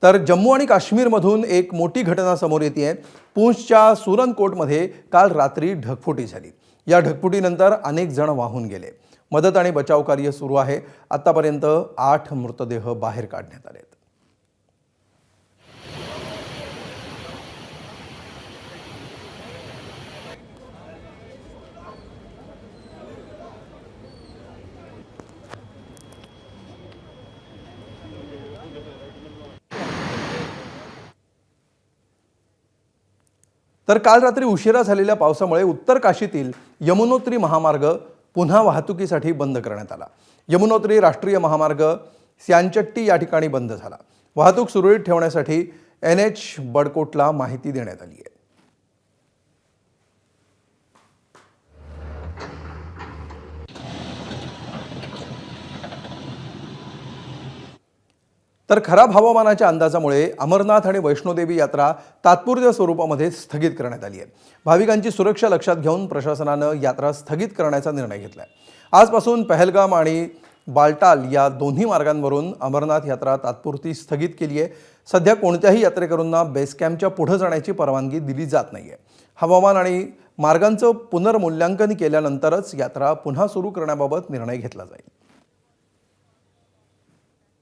तर जम्मू आणि काश्मीरमधून एक मोठी घटना समोर येते आहे। पूंछच्या सुरनकोटमध्ये काल रात्री ढगफुटी झाली। या ढगफुटीनंतर अनेक जण वाहून गेले। मदत आणि बचाव कार्य सुरू आहे। आतापर्यंत 8 मृतदेह बाहेर काढण्यात आलेत। तर काल रात्री उशिरा झालेल्या पावसामुळे उत्तर काशीतील यमुनोत्री महामार्ग पुन्हा वाहतुकीसाठी बंद करण्यात आला। यमुनोत्री राष्ट्रीय महामार्ग स्यांचट्टी या ठिकाणी बंद झाला। वाहतूक सुरळीत ठेवण्यासाठी NH बडकोटला माहिती देण्यात आली आहे। तर खराब हवामानाच्या अंदाजामुळे अमरनाथ आणि वैष्णोदेवी यात्रा तात्पुरत्या स्वरूपामध्ये स्थगित करण्यात आली आहे। भाविकांची सुरक्षा लक्षात घेऊन प्रशासनाने यात्रा स्थगित करण्याचा निर्णय घेतलाय। आजपासून पहलगाम आणि बालटाल या दोन्ही मार्गांवरून अमरनाथ यात्रा तात्पुरती स्थगित केली आहे। सध्या कोणत्याही यात्रेकरूंना बेस कॅम्पच्या पुढे जाण्याची परवानगी दिली जात नाहीये। हवामान आणि मार्गांचं पुनर्मूल्यांकन केल्यानंतरच यात्रा पुन्हा सुरू करण्याबाबत निर्णय घेतला जाईल।